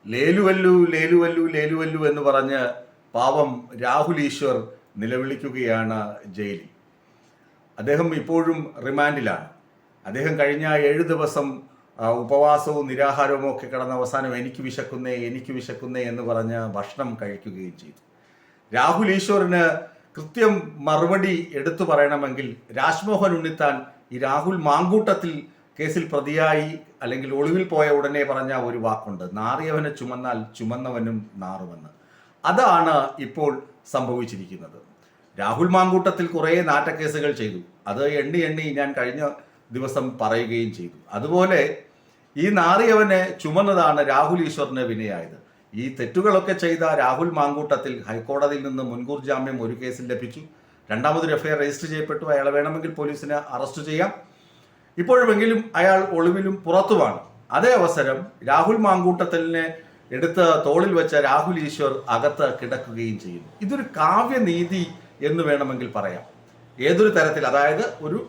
ലേലുവല്ലു ലേലുവല്ലു ലേലുവല്ലു എന്ന് പറഞ്ഞ് പാവം രാഹുൽ ഈശ്വർ നിലവിളിക്കുകയാണ് ജയിലിൽ. അദ്ദേഹം ഇപ്പോഴും റിമാൻഡിലാണ്. അദ്ദേഹം കഴിഞ്ഞ 7 ദിവസം ഉപവാസവും നിരാഹാരവും ഒക്കെ കിടന്ന അവസാനം എനിക്ക് വിശക്കുന്നേ എന്ന് പറഞ്ഞ് ഭക്ഷണം കഴിക്കുകയും ചെയ്തു. രാഹുൽ ഈശ്വറിന് കൃത്യം മറുപടി എടുത്തു പറയണമെങ്കിൽ രാജ്മോഹൻ ഉണ്ണിത്താൻ ഈ രാഹുൽ മാങ്കൂട്ടത്തിൽ കേസിൽ പ്രതിയായി അല്ലെങ്കിൽ ഒളിവിൽ പോയ ഉടനെ പറഞ്ഞ ഒരു വാക്കുണ്ട്, നാറിയവനെ ചുമന്നാൽ ചുമന്നവനും നാറുമെന്ന്. അതാണ് ഇപ്പോൾ സംഭവിച്ചിരിക്കുന്നത്. രാഹുൽ മാങ്കൂട്ടത്തിൽ കുറേ നാറ്റക്കേസുകൾ ചെയ്തു. അത് എണ്ണി ഞാൻ കഴിഞ്ഞ ദിവസം പറയുകയും ചെയ്തു. അതുപോലെ ഈ നാറിയവനെ ചുമന്നതാണ് രാഹുൽ ഈശ്വറിന് വിനയായത്. ഈ തെറ്റുകളൊക്കെ ചെയ്ത രാഹുൽ മാങ്കൂട്ടത്തിൽ ഹൈക്കോടതിയിൽ നിന്ന് മുൻകൂർ ജാമ്യം ഒരു കേസിൽ ലഭിച്ചു. രണ്ടാമതൊരു എഫ്ഐആർ രജിസ്റ്റർ ചെയ്യപ്പെട്ടു. അയാളെ വേണമെങ്കിൽ പോലീസിന് അറസ്റ്റ് ചെയ്യാം. ഇപ്പോഴുമെങ്കിലും അയാൾ ഒളിവിലും പുറത്തുമാണ്. അതേ അവസരം രാഹുൽ മാങ്കൂട്ടത്തിലിനെ എടുത്ത് തോളിൽ വെച്ച രാഹുൽ ഈശ്വർ അകത്ത് കിടക്കുകയും ചെയ്യുന്നു. ഇതൊരു കാവ്യനീതി എന്ന് വേണമെങ്കിൽ പറയാം. ഏതൊരു തരത്തിൽ, അതായത് ഒരു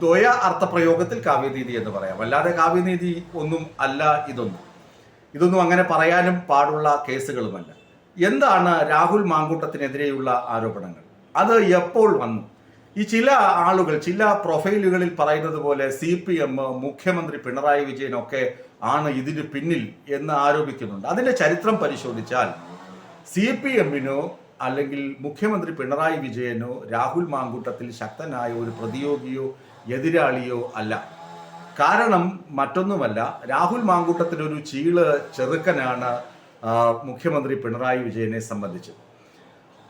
ദ്വയ അർത്ഥപ്രയോഗത്തിൽ കാവ്യനീതി എന്ന് പറയാം. അല്ലാതെ കാവ്യനീതി ഒന്നും അല്ല ഇതൊന്നും അങ്ങനെ പറയാനും പാടുള്ള കേസുകളുമല്ല. എന്താണ് രാഹുൽ മാങ്കൂട്ടത്തിനെതിരെയുള്ള ആരോപണങ്ങൾ? അത് എപ്പോൾ വന്നു? ഈ ചില ആളുകൾ ചില പ്രൊഫൈലുകളിൽ പറയുന്നത് പോലെ CPM, മുഖ്യമന്ത്രി പിണറായി വിജയനൊക്കെ ആണ് ഇതിന് പിന്നിൽ എന്ന് ആരോപിക്കുന്നുണ്ട്. അതിന്റെ ചരിത്രം പരിശോധിച്ചാൽ CPMനോ അല്ലെങ്കിൽ മുഖ്യമന്ത്രി പിണറായി വിജയനോ രാഹുൽ മാങ്കൂട്ടത്തിൽ ശക്തനായ ഒരു പ്രതിയോഗിയോ എതിരാളിയോ അല്ല. കാരണം മറ്റൊന്നുമല്ല, രാഹുൽ മാങ്കൂട്ടത്തിൽ ഒരു ചെറുക്കനാണ് മുഖ്യമന്ത്രി പിണറായി വിജയനെ സംബന്ധിച്ച്.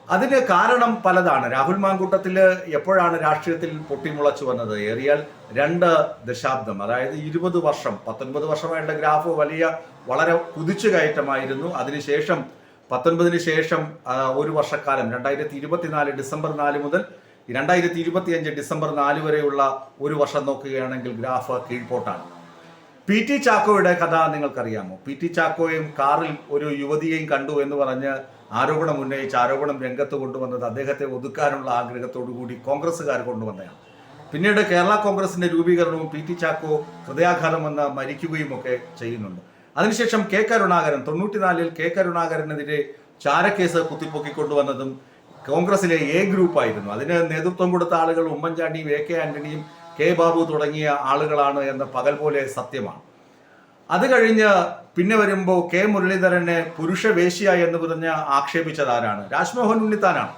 അതിന് കാരണം പലതാണ്. രാഹുൽ മാങ്കൂട്ടത്തിൽ എപ്പോഴാണ് രാഷ്ട്രീയത്തിൽ പൊട്ടിമുളച്ചു വന്നത്? ഏറിയാൽ 2 ദശാബ്ദം, അതായത് 20 വർഷം, 19 വർഷമായിട്ട് ഗ്രാഫ് വളരെ കുതിച്ചു കയറ്റമായിരുന്നു. അതിനുശേഷം 19 ശേഷം ഒരു വർഷക്കാലം 2024 ഡിസംബർ 4 മുതൽ 2025 ഡിസംബർ 4 വരെയുള്ള ഒരു വർഷം നോക്കുകയാണെങ്കിൽ ഗ്രാഫ് കീഴ്പോട്ടാണ്. PT ചാക്കോയുടെ കഥ നിങ്ങൾക്കറിയാമോ? PT ചാക്കോയും കാറിൽ ഒരു യുവതിയെയും കണ്ടു എന്ന് പറഞ്ഞ് ആരോപണം രംഗത്ത് കൊണ്ടുവന്നത് അദ്ദേഹത്തെ ഒതുക്കാനുള്ള ആഗ്രഹത്തോടു കൂടി കോൺഗ്രസ്സുകാർ കൊണ്ടുവന്നതാണ്. പിന്നീട് കേരള കോൺഗ്രസിന്റെ രൂപീകരണവും PT ചാക്കോ ഹൃദയാഘാതം വന്ന് മരിക്കുകയും ഒക്കെ ചെയ്യുന്നുണ്ട്. അതിനുശേഷം കരുണാകരൻ 94-ൽ കരുണാകരനെതിരെ ചാരക്കേസ് കുത്തിപ്പൊക്കിക്കൊണ്ടുവന്നതും കോൺഗ്രസിലെ A ഗ്രൂപ്പായിരുന്നു. അതിന് നേതൃത്വം കൊടുത്ത ആളുകൾ ഉമ്മൻചാണ്ടിയും AK ആന്റണിയും K ബാബു തുടങ്ങിയ ആളുകളാണ് എന്ന് പകൽ പോലെ സത്യമാണ്. അത് കഴിഞ്ഞ് പിന്നെ വരുമ്പോൾ K മുരളീധരനെ പുരുഷവേശ്യ എന്ന് പറഞ്ഞ് ആക്ഷേപിച്ചത് ആരാണ്? രാജ്മോഹൻ ഉണ്ണിത്താനാണ്.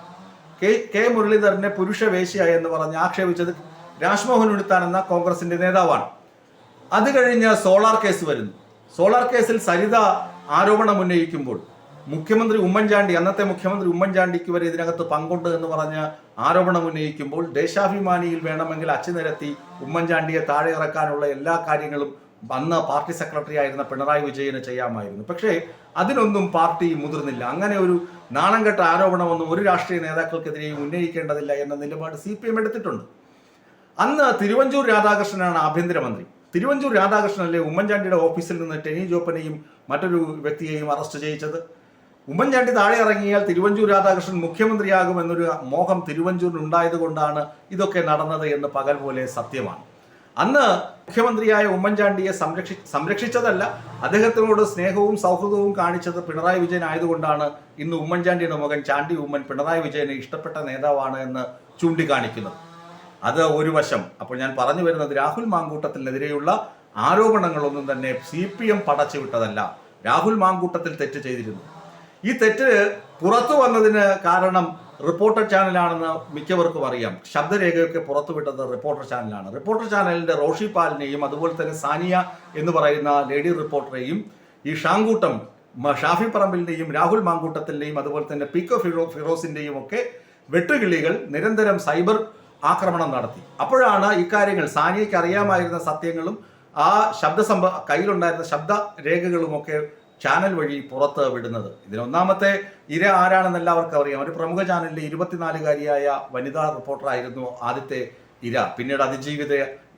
K മുരളീധരനെ പുരുഷവേശ്യ എന്ന് പറഞ്ഞ് ആക്ഷേപിച്ചത് രാജ്മോഹൻ ഉണ്ണിത്താൻ എന്ന കോൺഗ്രസിന്റെ നേതാവാണ്. അത് കഴിഞ്ഞ് സോളാർ കേസ് വരുന്നു. സോളാർ കേസിൽ സരിത ആരോപണം ഉന്നയിക്കുമ്പോൾ അന്നത്തെ മുഖ്യമന്ത്രി ഉമ്മൻചാണ്ടിക്ക് വരെ ഇതിനകത്ത് പങ്കുണ്ട് എന്ന് പറഞ്ഞ് ആരോപണം ഉന്നയിക്കുമ്പോൾ ദേശാഭിമാനിയിൽ വേണമെങ്കിൽ അച്ചുനിരത്തി ഉമ്മൻചാണ്ടിയെ താഴെ ഇറക്കാനുള്ള എല്ലാ കാര്യങ്ങളും അന്ന് പാർട്ടി സെക്രട്ടറി ആയിരുന്ന പിണറായി വിജയന് ചെയ്യാമായിരുന്നു. പക്ഷേ അതിനൊന്നും പാർട്ടി മുതിർന്നില്ല. അങ്ങനെ ഒരു നാണംകെട്ട ആരോപണമൊന്നും ഒരു രാഷ്ട്രീയ നേതാക്കൾക്കെതിരെയും ഉന്നയിക്കേണ്ടതില്ല എന്ന നിലപാട് CPM എടുത്തിട്ടുണ്ട്. അന്ന് തിരുവഞ്ചൂർ രാധാകൃഷ്ണനാണ് ആഭ്യന്തരമന്ത്രി. തിരുവഞ്ചൂർ രാധാകൃഷ്ണനല്ലേ ഉമ്മൻചാണ്ടിയുടെ ഓഫീസിൽ നിന്ന് ടെനി ജോപ്പനെയും മറ്റൊരു വ്യക്തിയെയും അറസ്റ്റ് ചെയ്യിച്ചത്? ഉമ്മൻചാണ്ടി താഴെ ഇറങ്ങിയാൽ തിരുവഞ്ചൂർ രാധാകൃഷ്ണൻ മുഖ്യമന്ത്രിയാകുമെന്നൊരു മോഹം തിരുവഞ്ചൂരിന് ഉണ്ടായത് കൊണ്ടാണ് ഇതൊക്കെ നടന്നത് എന്ന് പകൽ പോലെ സത്യമാണ്. അന്ന് മുഖ്യമന്ത്രിയായ ഉമ്മൻചാണ്ടിയെ സംരക്ഷിച്ചതല്ല, അദ്ദേഹത്തിനോട് സ്നേഹവും സൗഹൃദവും കാണിച്ചത് പിണറായി വിജയൻ ആയതുകൊണ്ടാണ് ഇന്ന് ഉമ്മൻചാണ്ടിയുടെ മകൻ ചാണ്ടി ഉമ്മൻ പിണറായി വിജയനെ ഇഷ്ടപ്പെട്ട നേതാവാണ് എന്ന് ചൂണ്ടിക്കാണിക്കുന്നത്. അത് ഒരു വശം. അപ്പോൾ ഞാൻ പറഞ്ഞു വരുന്നത്, രാഹുൽ മാങ്കൂട്ടത്തിനെതിരെയുള്ള ആരോപണങ്ങളൊന്നും തന്നെ CPM പടച്ചുവിട്ടതല്ല. രാഹുൽ മാങ്കൂട്ടത്തിൽ തെറ്റ് ചെയ്തിരുന്നു. ഈ തെറ്റ് പുറത്തു വന്നതിന് കാരണം റിപ്പോർട്ടർ ചാനലാണെന്ന് മിക്കവർക്കും അറിയാം. ശബ്ദരേഖയൊക്കെ പുറത്തുവിട്ടത് റിപ്പോർട്ടർ ചാനലാണ്. റിപ്പോർട്ടർ ചാനലിന്റെ റോഷി പാലിനെയും അതുപോലെ തന്നെ സാനിയ എന്ന് പറയുന്ന ലേഡി റിപ്പോർട്ടറെയും ഈ ഷാങ്കൂട്ടം ഷാഫി പറമ്പിലിന്റെയും രാഹുൽ മാങ്കൂട്ടത്തിന്റെയും അതുപോലെ തന്നെ PK ഫിറോസിന്റെയും ഒക്കെ വെട്ടുകിളികൾ നിരന്തരം സൈബർ ആക്രമണം നടത്തി. അപ്പോഴാണ് ഇക്കാര്യങ്ങൾ സാനിയയ്ക്ക് അറിയാമായിരുന്ന സത്യങ്ങളും ആ കയ്യിലുണ്ടായിരുന്ന ശബ്ദരേഖകളുമൊക്കെ ചാനൽ വഴി പുറത്ത് വിടുന്നത്. ഇതിനൊന്നാമത്തെ ഇര ആരാണെന്ന് എല്ലാവർക്കും അറിയാം. ഒരു പ്രമുഖ ചാനലിലെ 24-കാരിയായ വനിതാ റിപ്പോർട്ടറായിരുന്നു ആദ്യത്തെ ഇര. പിന്നീട് അതിജീവിത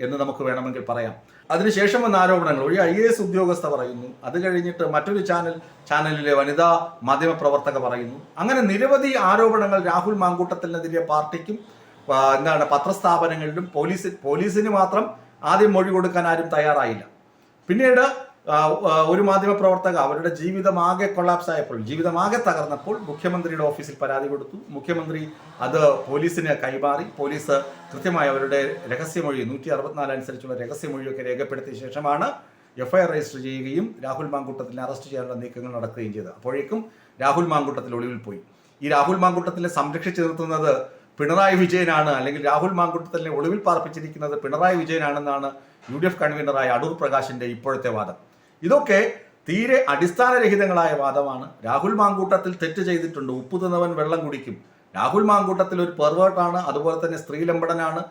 എന്ന് നമുക്ക് വേണമെങ്കിൽ പറയാം. അതിനുശേഷം വന്ന ആരോപണങ്ങൾ ഒരു IAS ഉദ്യോഗസ്ഥ പറയുന്നു. അത് കഴിഞ്ഞിട്ട് മറ്റൊരു ചാനലിലെ വനിതാ മാധ്യമപ്രവർത്തക പറയുന്നു. അങ്ങനെ നിരവധി ആരോപണങ്ങൾ രാഹുൽ മാങ്കൂട്ടത്തിനെതിരെ പാർട്ടിക്കും പത്രസ്ഥാപനങ്ങളിലും പോലീസിന് മാത്രം ആദ്യം മൊഴി കൊടുക്കാൻ ആരും തയ്യാറായില്ല. പിന്നീട് ഒരു മാധ്യമ പ്രവർത്തക അവരുടെ ജീവിതമാകെ കൊളാപ്സ് ആയപ്പോൾ, ജീവിതമാകെ തകർന്നപ്പോൾ മുഖ്യമന്ത്രിയുടെ ഓഫീസിൽ പരാതി കൊടുത്തു. മുഖ്യമന്ത്രി അത് പോലീസിന് കൈമാറി. പോലീസ് കൃത്യമായി അവരുടെ രഹസ്യമൊഴി 164 അനുസരിച്ചുള്ള രഹസ്യമൊഴിയൊക്കെ രേഖപ്പെടുത്തിയ ശേഷമാണ് FIR രജിസ്റ്റർ ചെയ്യുകയും രാഹുൽ മാങ്കൂട്ടത്തിനെ അറസ്റ്റ് ചെയ്യാനുള്ള നീക്കങ്ങൾ നടക്കുകയും ചെയ്തത്. അപ്പോഴേക്കും രാഹുൽ മാങ്കൂട്ടത്തിൽ ഒളിവിൽ പോയി. ഈ രാഹുൽ മാങ്കൂട്ടത്തിനെ സംരക്ഷിച്ചു നിർത്തുന്നത് പിണറായി വിജയനാണ്, അല്ലെങ്കിൽ രാഹുൽ മാങ്കൂട്ടത്തിനെ ഒളിവിൽ പാർപ്പിച്ചിരിക്കുന്നത് പിണറായി വിജയനാണെന്നാണ് UDF കൺവീനറായ അടൂർ പ്രകാശിന്റെ ഇപ്പോഴത്തെ വാദം. ഇതൊക്കെ തീരെ അടിസ്ഥാനരഹിതങ്ങളായ വാദമാണ്. രാഹുൽ മാങ്കൂട്ടത്തിൽ തെറ്റ് ചെയ്തിട്ടുണ്ട്. ഉപ്പ് തിന്നവൻ വെള്ളം കുടിക്കും. രാഹുൽ മാങ്കൂട്ടത്തിൽ ഒരു പെർവേർട്ടാണ്, അതുപോലെ തന്നെ സ്ത്രീലമ്പടനാണ്.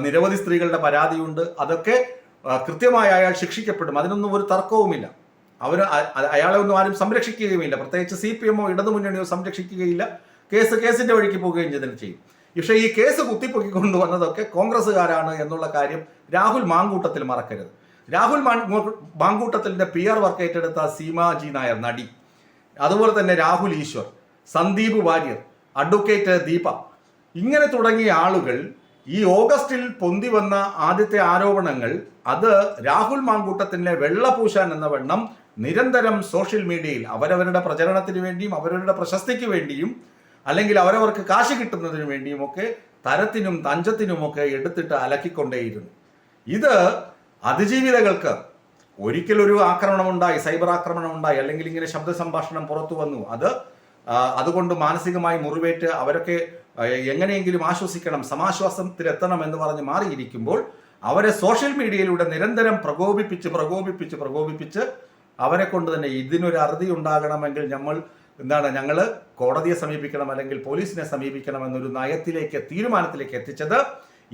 നിരവധി സ്ത്രീകളുടെ പരാതിയുണ്ട്. അതൊക്കെ കൃത്യമായി അയാൾ ശിക്ഷിക്കപ്പെടും. അതിനൊന്നും ഒരു തർക്കവുമില്ല. അയാളെ ഒന്നും ആരും സംരക്ഷിക്കുകയുമില്ല. പ്രത്യേകിച്ച് CPM-ഓ ഇടതുമുന്നണിയോ സംരക്ഷിക്കുകയില്ല. കേസിന്റെ വഴിക്ക് പോവുകയും ചെയ്യും. പക്ഷേ ഈ കേസ് കുത്തിപ്പൊക്കിക്കൊണ്ടുവന്നതൊക്കെ കോൺഗ്രസ്സുകാരാണ് എന്നുള്ള കാര്യം രാഹുൽ മാങ്കൂട്ടത്തിൽ മറക്കരുത്. രാഹുൽ മാങ്കൂട്ടത്തിന്റെ PR വർക്ക് ഏറ്റെടുത്ത സീമാജി നായർ നടി, അതുപോലെ തന്നെ രാഹുൽ ഈശ്വർ, സന്ദീപ് വാര്യർ, അഡ്വക്കേറ്റ് ദീപ, ഇങ്ങനെ തുടങ്ങിയ ആളുകൾ ഈ ഓഗസ്റ്റിൽ പൊന്തി വന്ന ആദ്യത്തെ ആരോപണങ്ങൾ അത് രാഹുൽ മാങ്കൂട്ടത്തിനെ വെള്ളപൂശാൻ എന്ന വണ്ണം നിരന്തരം സോഷ്യൽ മീഡിയയിൽ അവരവരുടെ പ്രചരണത്തിന് വേണ്ടിയും അവരവരുടെ പ്രശസ്തിക്ക് വേണ്ടിയും അല്ലെങ്കിൽ അവരവർക്ക് കാശ് കിട്ടുന്നതിന് വേണ്ടിയും ഒക്കെ തരത്തിനും തഞ്ചത്തിനുമൊക്കെ എടുത്തിട്ട് അലക്കിക്കൊണ്ടേയിരുന്നു. ഇത് അതിജീവിതകൾക്ക് ഒരിക്കലൊരു ആക്രമണമുണ്ടായി, സൈബർ ആക്രമണമുണ്ടായി, അല്ലെങ്കിൽ ഇങ്ങനെ ശബ്ദ സംഭാഷണം പുറത്തു വന്നു, അതുകൊണ്ട് മാനസികമായി മുറിവേറ്റ് അവരൊക്കെ എങ്ങനെയെങ്കിലും ആശ്വസിക്കണം, സമാശ്വാസത്തിലെത്തണം എന്ന് പറഞ്ഞ് മാറിയിരിക്കുമ്പോൾ അവരെ സോഷ്യൽ മീഡിയയിലൂടെ നിരന്തരം പ്രകോപിപ്പിച്ച് അവരെ കൊണ്ട് തന്നെ ഇതിനൊരു അറുതി ഉണ്ടാകണമെങ്കിൽ ഞങ്ങൾ കോടതിയെ സമീപിക്കണം, അല്ലെങ്കിൽ പോലീസിനെ സമീപിക്കണം എന്നൊരു തീരുമാനത്തിലേക്ക് എത്തിച്ചത്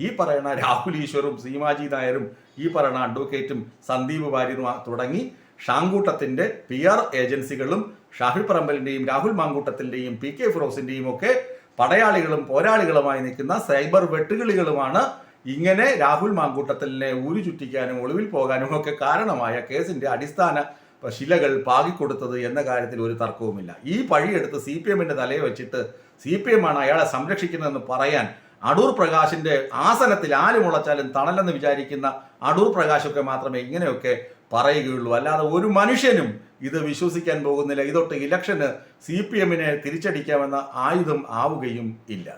ഈ പറയുന്ന രാഹുൽ ഈശ്വറും സീമാജി നായരും ഈ പറയുന്ന അഡ്വക്കേറ്റും സന്ദീപ് വാര്യരും തുടങ്ങി ഷാങ്കൂട്ടത്തിന്റെ PR ഏജൻസികളും ഷാഫി പറമ്പലിന്റെയും രാഹുൽ മാങ്കൂട്ടത്തിന്റെയും PK ഫിറോസിന്റെയും ഒക്കെ പടയാളികളും പോരാളികളുമായി നിൽക്കുന്ന സൈബർ വെട്ടുകിളികളുമാണ് ഇങ്ങനെ രാഹുൽ മാങ്കൂട്ടത്തിനെ ഊരു ചുറ്റിക്കാനും ഒളിവിൽ പോകാനും ഒക്കെ കാരണമായ കേസിന്റെ അടിസ്ഥാന ശിലകൾ പാകിക്കൊടുത്തത് എന്ന കാര്യത്തിൽ ഒരു തർക്കവുമില്ല. ഈ പഴിയെടുത്ത് CPM-ന്റെ തലയെ വെച്ചിട്ട് CPM ആണ് അയാളെ സംരക്ഷിക്കുന്നതെന്ന് പറയാൻ അടൂർ പ്രകാശിന്റെ ആസനത്തിൽ ആര് മുളച്ചാലും തണലെന്ന് വിചാരിക്കുന്ന അടൂർ പ്രകാശൊക്കെ മാത്രമേ ഇങ്ങനെയൊക്കെ പറയുകയുള്ളൂ. അല്ലാതെ ഒരു മനുഷ്യനും ഇത് വിശ്വസിക്കാൻ പോകുന്നില്ല. ഇതൊട്ട് ഇലക്ഷന് CPM-നെ തിരിച്ചടിക്കാമെന്ന ആയുധം ആവുകയും ഇല്ല.